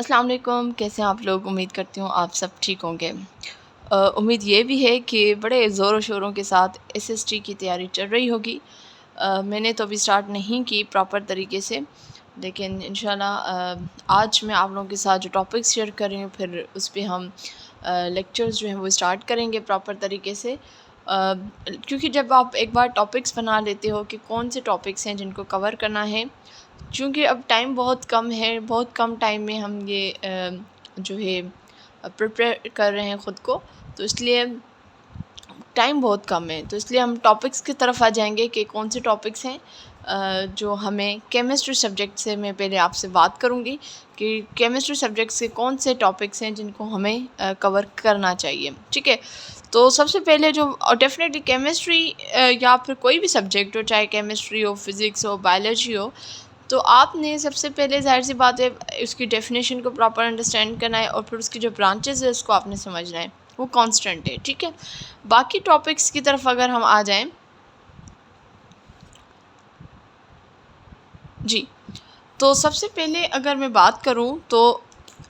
अस्सलाम वालेकुम, कैसे हैं आप लोग। उम्मीद करती हूँ आप सब ठीक होंगे। उम्मीद ये भी है कि बड़े ज़ोरों शोरों के साथ एसएसटी की तैयारी चल रही होगी। मैंने तो अभी स्टार्ट नहीं की प्रॉपर तरीके से, लेकिन इंशाल्लाह आज मैं आप लोगों के साथ जो टॉपिक्स शेयर कर रही हूँ, फिर उस पे हम लेक्चर्स जो हैं वो स्टार्ट करेंगे प्रॉपर तरीके से। क्योंकि जब आप एक बार टॉपिक्स बना लेते हो कि कौन से टॉपिक्स हैं जिनको कवर करना है, चूँकि अब टाइम बहुत कम है, बहुत कम टाइम में हम ये जो है प्रिपेयर कर रहे हैं ख़ुद को, तो इसलिए टाइम बहुत कम है, तो इसलिए हम टॉपिक्स की तरफ आ जाएंगे कि कौन से टॉपिक्स हैं जो हमें केमिस्ट्री सब्जेक्ट से। मैं पहले आपसे बात करूंगी कि केमिस्ट्री सब्जेक्ट से कौन से टॉपिक्स हैं जिनको हमें कवर करना चाहिए। ठीक है, तो सबसे पहले जो डेफ़िनेटली केमिस्ट्री या फिर कोई भी सब्जेक्ट हो, चाहे केमिस्ट्री हो, फिज़िक्स हो, बायोलॉजी हो, तो आपने सबसे पहले ज़ाहिर सी बात है उसकी डेफिनेशन को प्रॉपर अंडरस्टैंड करना है और फिर उसकी जो ब्रांचेस है उसको आपने समझना है, वो कांस्टेंट है। ठीक है, बाकी टॉपिक्स की तरफ अगर हम आ जाएं जी, तो सबसे पहले अगर मैं बात करूं तो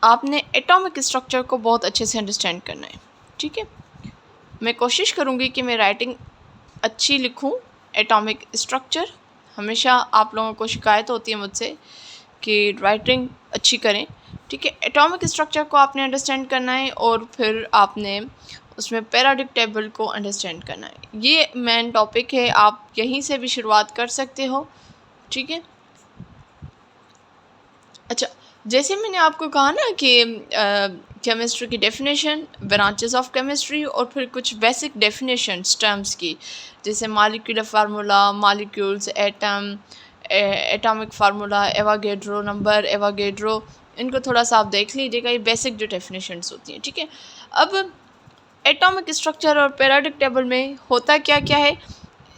आपने एटॉमिक स्ट्रक्चर को बहुत अच्छे से अंडरस्टैंड करना है। ठीक है, मैं कोशिश करूंगी कि मैं राइटिंग अच्छी लिखूं। एटॉमिक स्ट्रक्चर, हमेशा आप लोगों को शिकायत होती है मुझसे कि राइटिंग अच्छी करें। ठीक है, एटॉमिक स्ट्रक्चर को आपने अंडरस्टैंड करना है और फिर आपने उसमें पीरियोडिक टेबल को अंडरस्टैंड करना है। ये मेन टॉपिक है, आप यहीं से भी शुरुआत कर सकते हो। ठीक है, अच्छा, जैसे मैंने आपको कहा ना कि केमिस्ट्री की डेफिनेशन, ब्रांचेस ऑफ केमिस्ट्री और फिर कुछ बेसिक डेफिनेशंस टर्म्स की, जैसे molecular formula, molecules, atom, atomic formula, Avogadro number, Avogadro, इनको थोड़ा सा आप देख लीजिएगा। ये बेसिक जो डेफिनेशंस होती हैं। ठीक है, अब एटॉमिक स्ट्रक्चर और पीरियोडिक टेबल में होता क्या क्या है,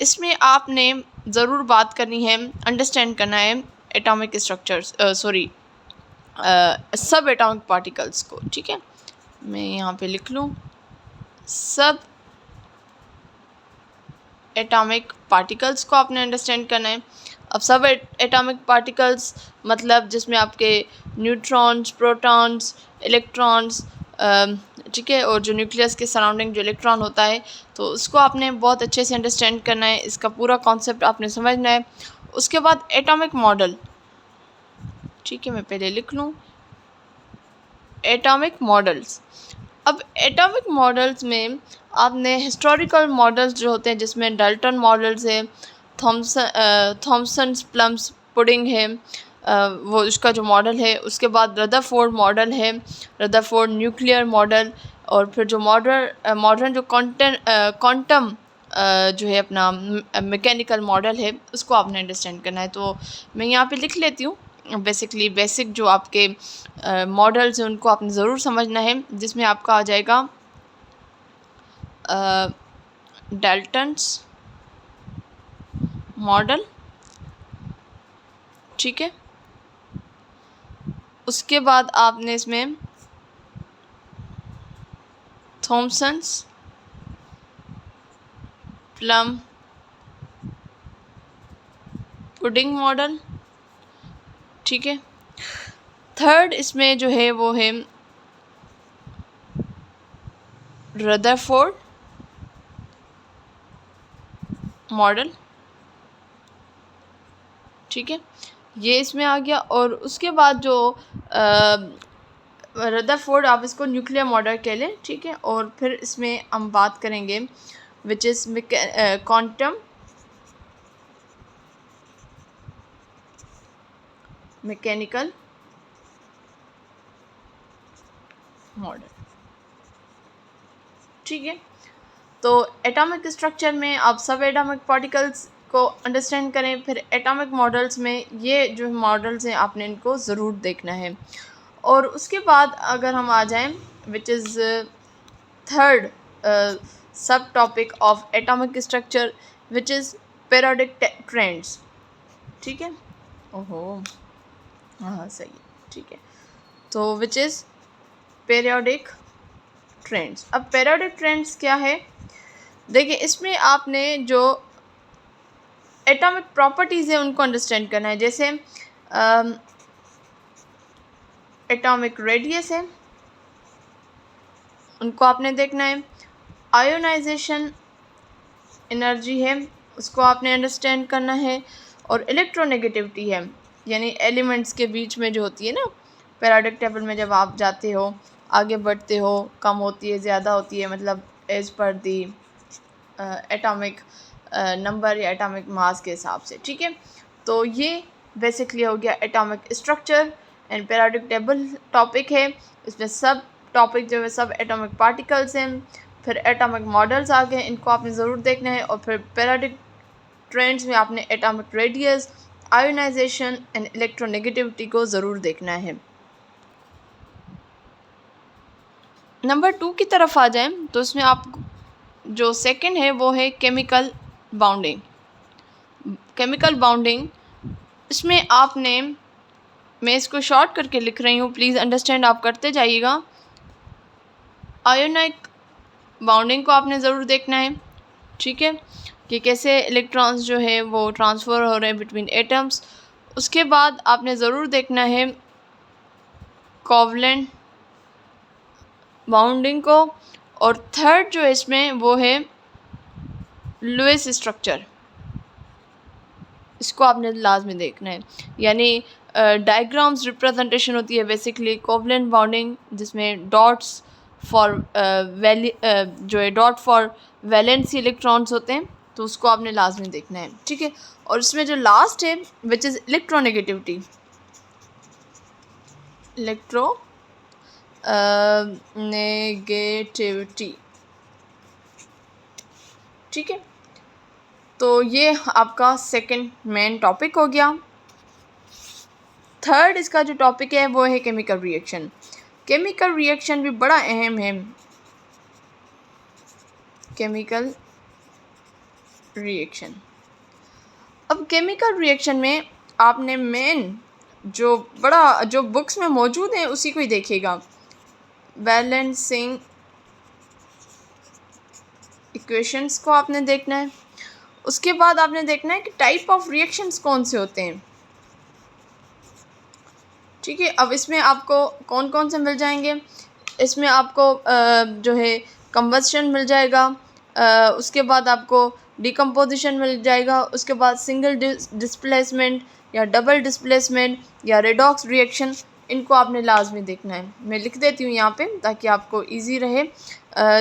इसमें आपने ज़रूर बात करनी है, अंडरस्टैंड करना है एटॉमिक स्ट्रक्चर्स, सब एटॉमिक पार्टिकल्स को। ठीक है, मैं यहाँ पे लिख लूँ, सब एटॉमिक पार्टिकल्स को आपने अंडरस्टैंड करना है। अब सब एटॉमिक पार्टिकल्स मतलब जिसमें आपके न्यूट्रॉन्स, प्रोटॉन्स, इलेक्ट्रॉन्स, ठीक है, और जो न्यूक्लियस के सराउंडिंग जो इलेक्ट्रॉन होता है, तो उसको आपने बहुत अच्छे से अंडरस्टैंड करना है, इसका पूरा कॉन्सेप्ट आपने समझना है। उसके बाद एटॉमिक मॉडल, ठीक है, मैं पहले लिख लूँ एटॉमिक मॉडल्स। अब एटॉमिक मॉडल्स में आपने हिस्टोरिकल मॉडल्स जो होते हैं, जिसमें डाल्टन मॉडल्स है, थॉमसन प्लम्स पुडिंग है, वो उसका जो मॉडल है। उसके बाद रदरफोर्ड मॉडल है, रदरफोर्ड न्यूक्लियर मॉडल, और फिर जो मॉडर्न जो क्वांटम जो है अपना मैकेनिकल मॉडल है, उसको आपने अंडरस्टैंड करना है। तो मैं यहाँ पे लिख लेती हूँ। बेसिकली बेसिक जो आपके मॉडल्स हैं उनको आपने ज़रूर समझना है, जिसमें आपका आ जाएगा डाल्टन्स मॉडल। ठीक है, उसके बाद आपने इसमें थॉमसन्स प्लम पुडिंग मॉडल। ठीक है, थर्ड इसमें जो है वो है रदरफोर्ड मॉडल। ठीक है, ये इसमें आ गया। और उसके बाद जो रदरफोर्ड, आप इसको न्यूक्लियर मॉडल कह लें। ठीक है, और फिर इसमें हम बात करेंगे which is quantum mechanical model. ठीक है, तो एटॉमिक स्ट्रक्चर में आप सब एटॉमिक पार्टिकल्स को अंडरस्टैंड करें, फिर एटॉमिक मॉडल्स में ये जो मॉडल्स हैं आपने इनको ज़रूर देखना है। और उसके बाद अगर हम आ जाएं विच इज़ थर्ड सब topic of atomic structure, which is periodic trends. ठीक है, ओहो हाँ सही है। ठीक है, तो विच इज़ पीरियोडिक ट्रेंड्स। अब पीरियोडिक ट्रेंड्स क्या है, देखिए इसमें आपने जो एटॉमिक प्रॉपर्टीज़ है उनको अंडरस्टैंड करना है। जैसे एटॉमिक रेडियस है, उनको आपने देखना है। आयोनाइजेशन एनर्जी है, उसको आपने अंडरस्टैंड करना है। और इलेक्ट्रोनेगेटिविटी है, यानी एलिमेंट्स के बीच में जो होती है ना, पीरियोडिक टेबल में जब आप जाते हो, आगे बढ़ते हो, कम होती है, ज़्यादा होती है, मतलब as per the atomic number या एटॉमिक मास के हिसाब से, ठीक है। तो ये बेसिकली हो गया atomic structure and periodic table topic है। इसमें सब टॉपिक जो है सब एटॉमिक पार्टिकल्स हैं। फिर एटॉमिक मॉडल्स आ गए, इनको आपने ज़रूर देखना है। और फिर पीरियोडिक ट्रेंड्स में आपने atomic radius, ionisation and electronegativity को ज़रूर देखना है। नंबर 2 की तरफ आ जाएं तो इसमें आप जो सेकंड है वो है केमिकल बाउंडिंग। केमिकल बाउंडिंग इसमें आपने, मैं इसको शॉर्ट करके लिख रही हूँ, प्लीज़ अंडरस्टैंड आप करते जाइएगा। आयोनिक बाउंडिंग को आपने ज़रूर देखना है, ठीक है, कि कैसे इलेक्ट्रॉन्स जो है वो ट्रांसफ़र हो रहे हैं बिटवीन एटम्स। उसके बाद आपने ज़रूर देखना है कोवलेंट बाउंडिंग को। और थर्ड जो इसमें वो है लुईस स्ट्रक्चर, इसको आपने लाजमी देखना है। यानी डायग्राम्स रिप्रेजेंटेशन होती है बेसिकली कोवलेंट बाउंडिंग, जिसमें डॉट्स फॉर जो है डॉट फॉर वैलेंसी इलेक्ट्रॉन्स होते हैं, तो उसको आपने लाजमी देखना है, ठीक है। और इसमें जो लास्ट है विच इज़ इलेक्ट्रोनेगेटिविटी, नेगेटिविटी, ठीक है। तो ये आपका सेकंड मेन टॉपिक हो गया। थर्ड इसका जो टॉपिक है वो है केमिकल रिएक्शन। केमिकल रिएक्शन भी बड़ा अहम है। केमिकल रिएक्शन, अब केमिकल रिएक्शन में आपने मेन जो बुक्स में मौजूद है उसी को ही देखिएगा। बैलेंसिंग इक्वेशंस को आपने देखना है। उसके बाद आपने देखना है कि टाइप ऑफ रिएक्शंस कौन से होते हैं, ठीक है। अब इसमें आपको कौन कौन से मिल जाएंगे, इसमें आपको जो है कंबस्शन मिल जाएगा, उसके बाद आपको डिकम्पोजिशन मिल जाएगा, उसके बाद सिंगल डिस्प्लेसमेंट या डबल डिस्प्लेसमेंट या रेडॉक्स रिएक्शन, इनको आपने लाजमी देखना है। मैं लिख देती हूँ यहाँ पे ताकि आपको इजी रहे।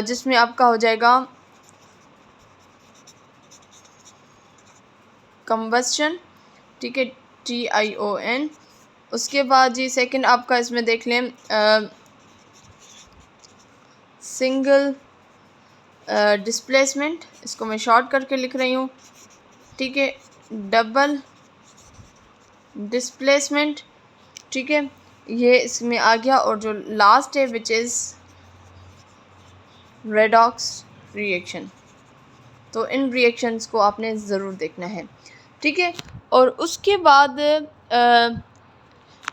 जिसमें आपका हो जाएगा कंबस्शन, ठीक है, TION। उसके बाद जी सेकंड आपका इसमें देख लें सिंगल डिस्प्लेसमेंट, इसको मैं शॉर्ट करके लिख रही हूँ, ठीक है, डबल डिस्प्लेसमेंट, ठीक है, ये इसमें आ गया। और जो लास्ट है विच इज़ रेडॉक्स रिएक्शन, तो इन रिएक्शंस को आपने ज़रूर देखना है, ठीक है। और उसके बाद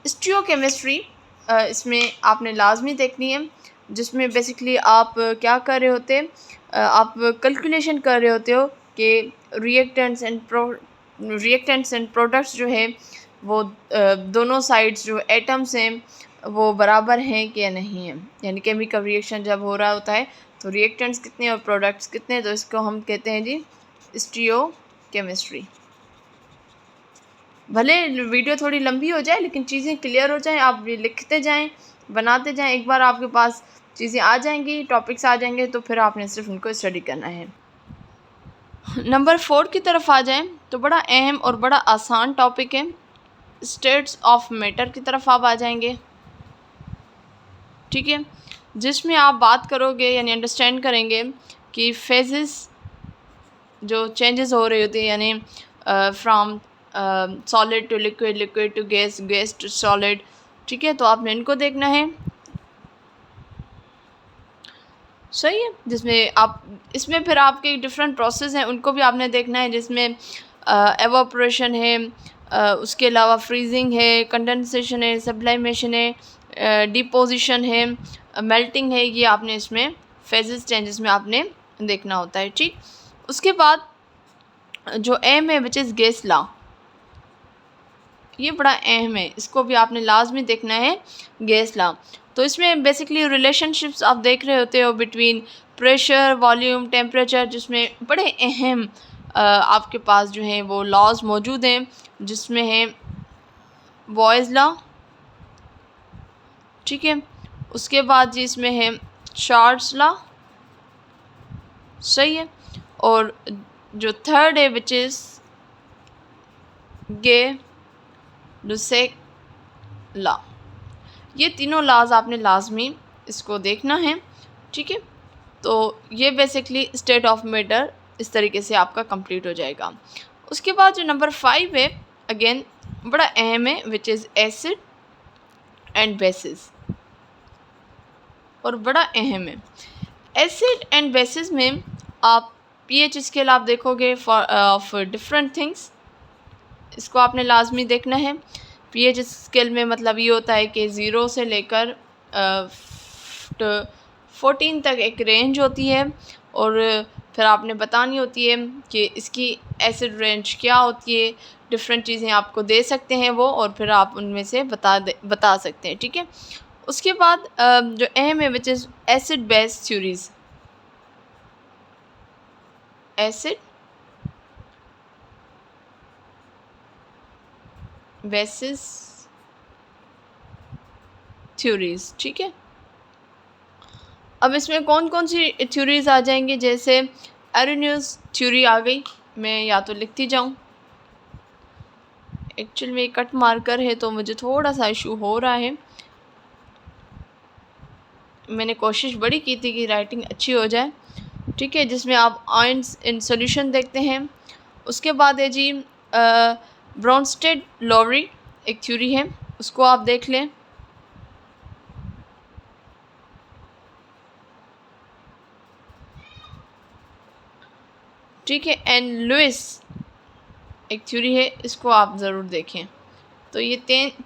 स्टीरियोकेमिस्ट्री इसमें आपने लाजमी देखनी है, जिसमें बेसिकली आप क्या कर रहे होते हैं, आप कैलकुलेशन कर रहे होते हो कि रिएक्टेंट्स एंड प्रोडक्ट्स जो है वो दोनों साइड्स जो एटम्स हैं वो बराबर हैं कि या नहीं हैं। यानी केमिकल रिएक्शन जब हो रहा होता है तो रिएक्टेंट्स कितने और प्रोडक्ट्स कितने, तो इसको हम कहते हैं जी स्टीरियोकेमिस्ट्री। भले वीडियो थोड़ी लंबी हो जाए लेकिन चीज़ें क्लियर हो जाएं, आप लिखते जाएं, बनाते जाएं, एक बार आपके पास चीज़ें आ जाएंगी, टॉपिक्स आ जाएंगे, तो फिर आपने सिर्फ उनको स्टडी करना है। नंबर 4 की तरफ आ जाएं तो बड़ा अहम और बड़ा आसान टॉपिक है, स्टेट्स ऑफ मैटर की तरफ आप आ जाएंगे, ठीक है, जिसमें आप बात करोगे यानी अंडरस्टैंड करेंगे कि फेजेस जो चेंजेस हो रहे होते हैं, यानी from solid to liquid, liquid to gas, gas to solid, ठीक है, तो आपने इनको देखना है, सही है। जिसमें आप इसमें फिर आपके डिफरेंट प्रोसेस हैं उनको भी आपने देखना है, जिसमें एवापोरेशन है, उसके अलावा फ्रीजिंग है, कंडेंसेशन है, सब्लिमेशन है, डिपोजिशन है, मेल्टिंग है, ये आपने इसमें फेजेस चेंजेस में आपने देखना होता है, ठीक। उसके बाद जो एम है विच इज़ गैस लॉ, ये बड़ा अहम है, इसको भी आपने लाजमी देखना है, गैस लॉ। तो इसमें बेसिकली रिलेशनशिप्स आप देख रहे होते हो बिटवीन प्रेशर, वॉल्यूम, टेम्परेचर, जिसमें बड़े अहम आपके पास जो हैं वो लॉज मौजूद हैं, जिसमें है बॉयज़ लॉ, ठीक है। उसके बाद जी इसमें है चार्ल्स लॉ, सही है। और जो थर्ड है विच इज़ गे डुसेक लॉ। ये तीनों लॉज आपने लाजमी इसको देखना है, ठीक है। तो ये बेसिकली स्टेट ऑफ मैटर इस तरीके से आपका कंप्लीट हो जाएगा। उसके बाद जो नंबर 5 है अगेन बड़ा अहम है, which is acid and bases, और बड़ा अहम है। एसिड एंड बेसिस में आप पीएच स्केल आप देखोगे ऑफ डिफरेंट थिंग्स, इसको आपने लाजमी देखना है। पीएच स्केल में मतलब ये होता है कि 0 से लेकर 14 तक एक रेंज होती है, और फिर आपने बतानी होती है कि इसकी एसिड रेंज क्या होती है। डिफरेंट चीज़ें आपको दे सकते हैं वो, और फिर आप उनमें से बता सकते हैं, ठीक है। उसके बाद जो अहम है which is acid base theories, acid basis theories, ठीक है। अब इसमें कौन कौन सी थ्योरीज आ जाएंगी, जैसे एरोन्यूज थ्योरी आ गई, मैं या तो लिखती जाऊं, एक्चुअल में कट मार्कर है तो मुझे थोड़ा सा इशू हो रहा है। मैंने कोशिश बड़ी की थी कि राइटिंग अच्छी हो जाए, ठीक है। जिसमें आप आयंस इन सॉल्यूशन देखते हैं। उसके बाद है जी ब्राउनस्टेड लॉरी एक थ्योरी है, उसको आप देख लें। ठीक है, एंड लुइस एक थ्योरी है, इसको आप ज़रूर देखें। तो ये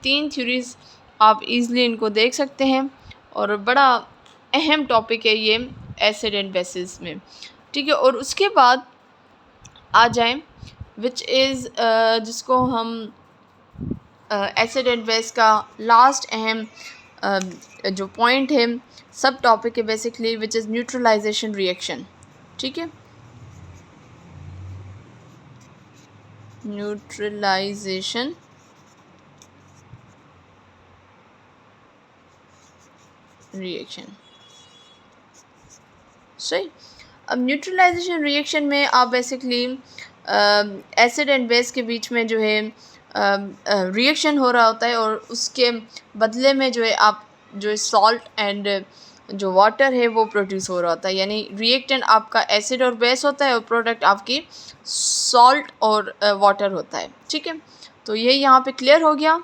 तीन थ्योरीज आप इजीली इनको देख सकते हैं, और बड़ा अहम टॉपिक है ये एसिड एंड बेसिस में, ठीक है। और उसके बाद आ जाएं विच इज़ जिसको हम एसिड एंड बेस का लास्ट अहम जो पॉइंट है, सब टॉपिक है basically, which is neutralisation reaction, ठीक है। न्यूट्रलाइजेशन रिएक्शन, सही। अब न्यूट्रलाइजेशन रिएक्शन में आप बेसिकली एसिड एंड बेस के बीच में जो है रिएक्शन हो रहा होता है, और उसके बदले में जो है आप जो सॉल्ट एंड जो वाटर है वो प्रोड्यूस हो रहा होता है, यानी रिएक्टेंट आपका एसिड और बेस होता है, और प्रोडक्ट आपकी सॉल्ट और वाटर होता है, ठीक है। तो ये यहाँ पे क्लियर हो गया।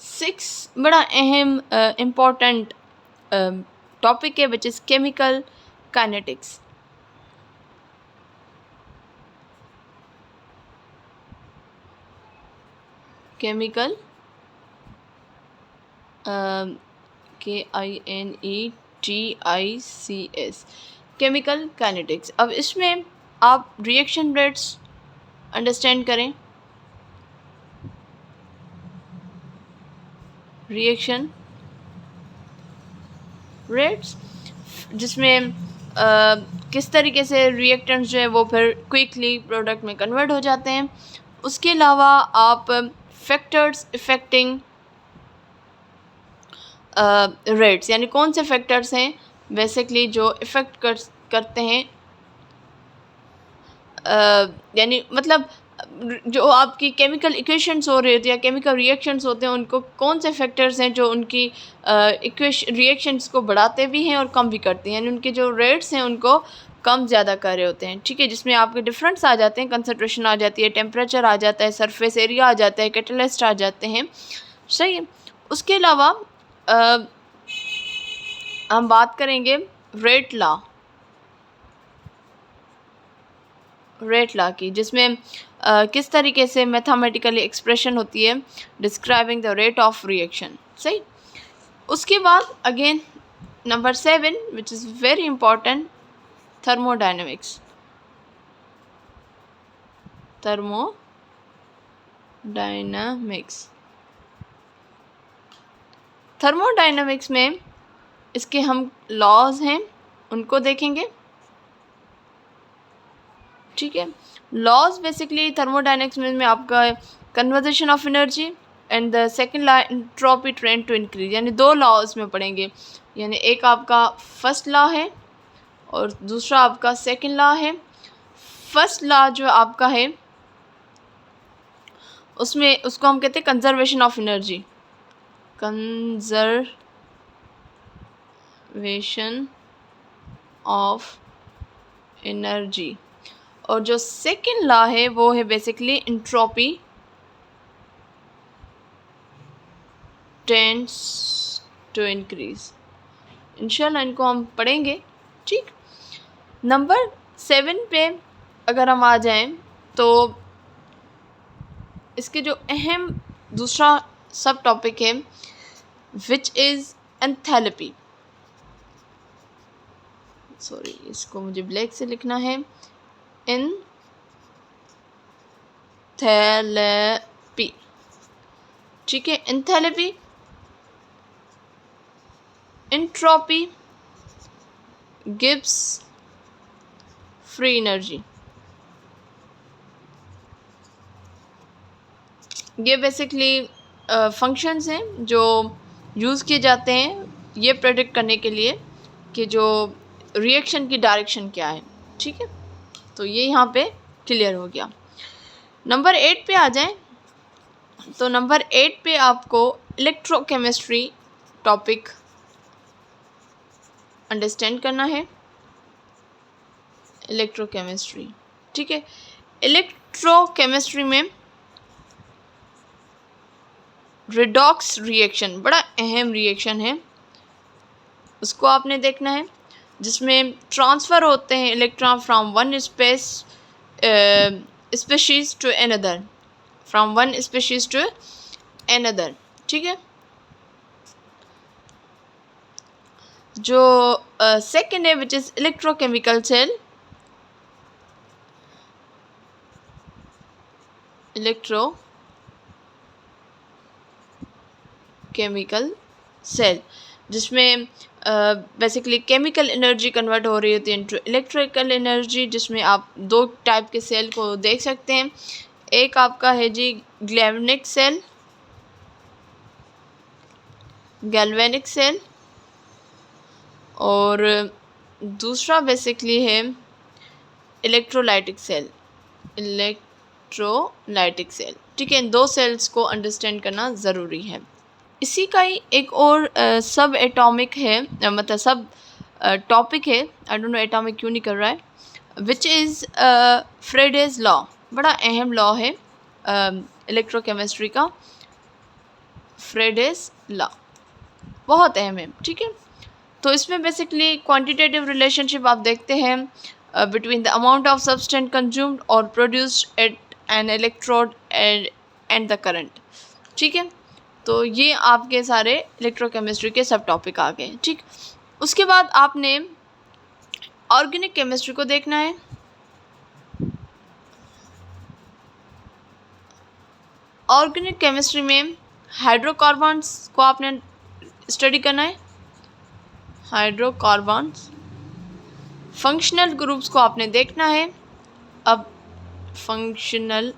6 बड़ा अहम इम्पोर्टेंट टॉपिक है which is chemical kinetics. Chemical KINETICS, chemical kinetics. अब इसमें आप रिएक्शन रेट्स अंडरस्टैंड करें, रिएक्शन रेट्स, जिसमें किस तरीके से रिएक्टेंट्स जो है वो फिर क्विकली प्रोडक्ट में कन्वर्ट हो जाते हैं। उसके अलावा आप फैक्टर्स इफ़ेक्टिंग रेट्स, यानी कौन से फैक्टर्स हैं बेसिकली जो इफ़ेक्ट करते हैं, यानी मतलब जो आपकी केमिकल इक्वेशंस हो रही होती है या केमिकल रिएक्शंस होते हैं, उनको कौन से फैक्टर्स हैं जो उनकी रिएक्शंस को बढ़ाते भी हैं और कम भी करते हैं, यानी उनके जो रेट्स हैं उनको कम ज़्यादा कर रहे होते हैं, ठीक है। जिसमें आपके डिफरेंट्स आ जाते हैं, कंसनट्रेशन आ जाती है, टेम्परेचर आ जाता है, सरफेस एरिया आ जाता है, कैटलिस्ट आ जाते हैं, सही है। उसके अलावा हम बात करेंगे रेट लॉ की, जिसमें किस तरीके से मैथमेटिकली एक्सप्रेशन होती है describing the rate of reaction, सही। उसके बाद again number 7 which is very important, thermodynamics. Dynamics. Thermodynamics में इसके हम लॉज हैं उनको देखेंगे, ठीक है। लॉज बेसिकली थर्मोडायनेमिक्स में आपका conservation of energy and the second law entropy trend to increase, यानी दो लॉज में पढ़ेंगे। यानी एक आपका फर्स्ट लॉ है और दूसरा आपका सेकंड लॉ है। फर्स्ट लॉ जो आपका है उसमें उसको हम कहते हैं conservation of energy, conservation of energy. और जो सेकंड लॉ है वो है basically entropy tends to increase. इंशाल्लाह इनको हम पढ़ेंगे, ठीक। नंबर 7 पे अगर हम आ जाएं तो इसके जो अहम दूसरा सब टॉपिक है विच इज़ एंथैल्पी। सॉरी, इसको मुझे ब्लैक से लिखना है, एंथैल्पी, ठीक है। Enthalpy, entropy, Gibbs free energy. ये बेसिकली फंक्शंस हैं जो यूज़ किए जाते हैं ये प्रेडिक्ट करने के लिए कि जो रिएक्शन की डायरेक्शन क्या है, ठीक है। तो ये यहाँ पे क्लियर हो गया। नंबर 8 पे आ जाएं तो नंबर 8 पे आपको इलेक्ट्रोकेमिस्ट्री टॉपिक अंडरस्टैंड करना है। इलेक्ट्रोकेमिस्ट्री, ठीक है। इलेक्ट्रोकेमिस्ट्री में रिडॉक्स रिएक्शन बड़ा अहम रिएक्शन है, उसको आपने देखना है, जिसमें ट्रांसफ़र होते हैं electron from one species to another, from one species to another, ठीक है। जो सेकेंड है which is electrochemical cell, electrochemical cell, जिसमें बेसिकली केमिकल एनर्जी कन्वर्ट हो रही होती है इनटू इलेक्ट्रिकल एनर्जी, जिसमें आप दो टाइप के सेल को देख सकते हैं। एक आपका है जी गैल्वेनिक सेल, गैल्वेनिक सेल, और दूसरा बेसिकली है इलेक्ट्रोलाइटिक सेल, इलेक्ट्रोलाइटिक सेल, ठीक है। इन दो सेल्स को अंडरस्टैंड करना ज़रूरी है। इसी का ही एक और सब एटॉमिक है, मतलब सब टॉपिक है, आई डोंट नो एटॉमिक क्यों नहीं कर रहा है, विच इज़ फ्रेडेज लॉ। बड़ा अहम लॉ है इलेक्ट्रोकेमिस्ट्री का, फ्रेडेज लॉ बहुत अहम है, ठीक है। तो इसमें बेसिकली क्वांटिटेटिव रिलेशनशिप आप देखते हैं between the amount of substance consumed और produced at an electrode and the current, ठीक है। तो ये आपके सारे इलेक्ट्रोकेमिस्ट्री के सब टॉपिक आ गए, ठीक। उसके बाद आपने ऑर्गेनिक केमिस्ट्री को देखना है। ऑर्गेनिक केमिस्ट्री में हाइड्रोकार्बन्स को आपने स्टडी करना है, हाइड्रोकार्बन्स। फंक्शनल ग्रुप्स को आपने देखना है। अब फंक्शनल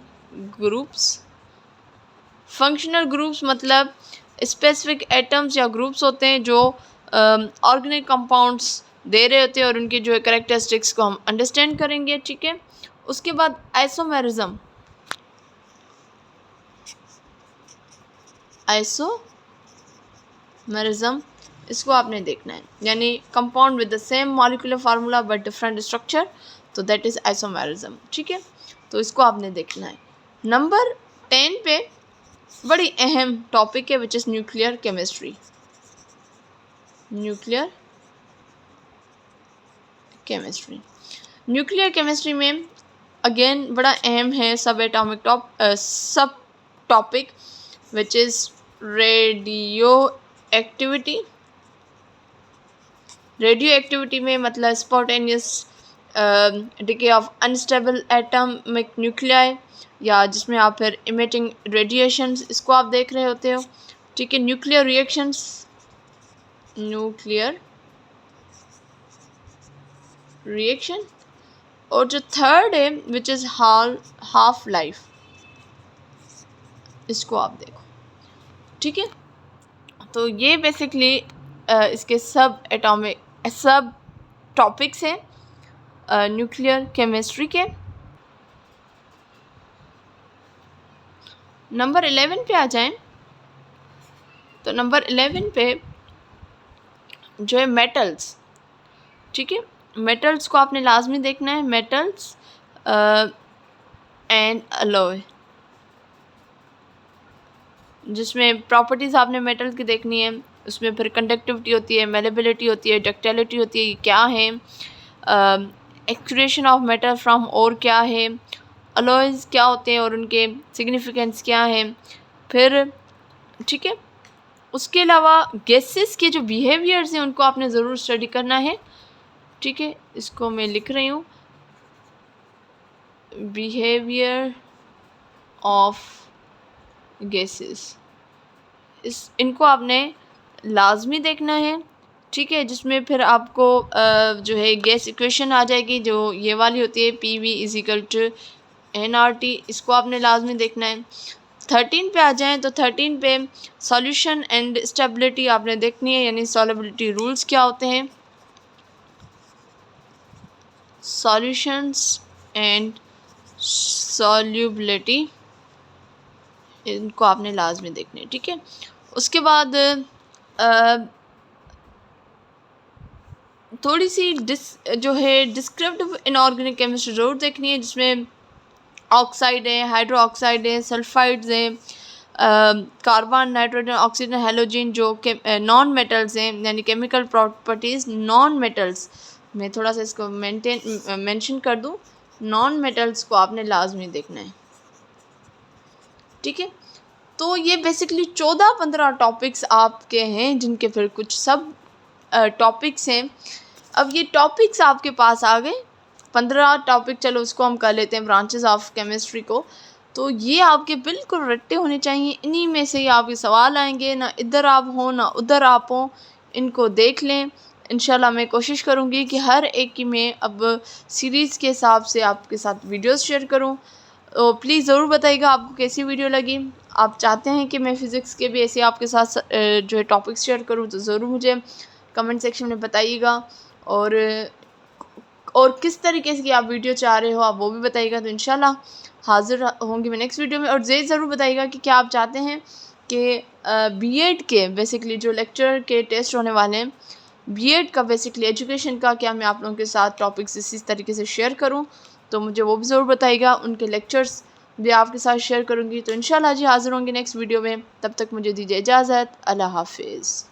ग्रुप्स मतलब स्पेसिफिक एटम्स या ग्रुप्स होते हैं जो ऑर्गेनिक कंपाउंड्स दे रहे होते हैं और उनकी जो है कैरेक्टरिस्टिक्स को हम अंडरस्टैंड करेंगे, ठीक है। उसके बाद आइसोमेरिज्म, इसको आपने देखना है, यानी compound with the same molecular formula but different structure, तो दैट इज़ आइसोमेरिज्म, ठीक है। तो इसको आपने देखना है। नंबर 10 पे बड़ी अहम टॉपिक है which is nuclear chemistry. Nuclear chemistry में अगेन बड़ा अहम है सब topic which is radio activity में मतलब spontaneous decay of unstable atomic nuclei, या जिसमें आप फिर इमिटिंग रेडिएशंस इसको आप देख रहे होते हो, ठीक है। न्यूक्लियर रिएक्शन, और जो थर्ड है विच इज़ हाफ लाइफ, इसको आप देखो, ठीक है। तो ये बेसिकली इसके सब टॉपिक्स हैं न्यूक्लियर केमिस्ट्री के। नंबर 11 पे आ जाएं, तो नंबर 11 पे जो है मेटल्स, ठीक है। मेटल्स को आपने लाजमी देखना है, मेटल्स एंड अलॉय, जिसमें प्रॉपर्टीज़ आपने मेटल की देखनी है। उसमें फिर कंडक्टिविटी होती है, मेलेबिलिटी होती है, डक्टिलिटी होती है, ये क्या है, एक्सट्रैक्शन ऑफ मेटल फ्रॉम और क्या है, अलॉयज़ क्या होते हैं और उनके सिग्निफिकेंस क्या है, फिर ठीक है। उसके अलावा गैसेस के जो बिहेवियर्स हैं उनको आपने ज़रूर स्टडी करना है, ठीक है। इसको मैं लिख रही हूँ, बिहेवियर ऑफ गैसेस, इनको आपने लाजमी देखना है, ठीक है। जिसमें फिर आपको जो है गैस इक्वेशन आ जाएगी, जो ये वाली होती है PV = nRT, इसको आपने लाजमी देखना है। 13 पे आ जाएं, तो 13 पे सॉल्यूशन एंड स्टेबिलिटी आपने देखनी है, यानी सॉल्युबिलिटी रूल्स क्या होते हैं, सॉल्यूशंस एंड सॉल्युबिलिटी, इनको आपने लाजमी देखने हैं, ठीक है। उसके बाद थोड़ी सी जो है डिस्क्रिप्टिव इनऑर्गेनिक केमिस्ट्री ज़रूर देखनी है, जिसमें ऑक्साइड है, हाइड्रो ऑक्साइड है, सल्फाइड्स हैं, कार्बन, नाइट्रोजन, ऑक्सीजन, हेलोजन, जो नॉन मेटल्स हैं, यानी केमिकल प्रॉपर्टीज़ नॉन मेटल्स। मैं थोड़ा सा इसको मेंशन कर दूं, नॉन मेटल्स को आपने लाजमी देखना है, ठीक है। तो ये बेसिकली 14-15 टॉपिक्स आपके हैं, जिनके फिर कुछ सब टॉपिक्स हैं। अब ये टॉपिक्स आपके पास आ गए, 15 टॉपिक, चलो उसको हम कर लेते हैं ब्रांचेस ऑफ केमिस्ट्री को। तो ये आपके बिल्कुल रट्टे होने चाहिए, इन्हीं में से ही आपके सवाल आएंगे, ना इधर आप हो ना उधर आप हो, इनको देख लें। इंशाल्लाह मैं कोशिश करूँगी कि हर एक की मैं अब सीरीज़ के हिसाब से आपके साथ वीडियोस शेयर करूँ। तो प्लीज़ ज़रूर बताइएगा आपको कैसी वीडियो लगी। आप चाहते हैं कि मैं फ़िज़िक्स के भी ऐसे आपके साथ जो है टॉपिक्स शेयर करूँ, तो ज़रूर मुझे कमेंट सेक्शन में बताइएगा। और किस तरीके से आप वीडियो चाह रहे हो आप वो भी बताइएगा, तो इंशाल्लाह हाज़िर होंगी मैं नेक्स्ट वीडियो में। और ज़रूर बताइएगा कि क्या आप चाहते हैं कि B.Ed के बेसिकली जो लेक्चर के टेस्ट होने वाले हैं, B.Ed का बेसिकली एजुकेशन का, क्या मैं आप लोगों के साथ टॉपिक्स इसी तरीके से शेयर करूं, तो मुझे वो भी ज़रूर बताइएगा। उनके लेक्चर्स भी आपके साथ शेयर करूंगी। तो इंशाल्लाह जी हाज़िर होंगे नेक्स्ट वीडियो में, तब तक मुझे दीजिए इजाज़त। अल्लाह हाफिज़।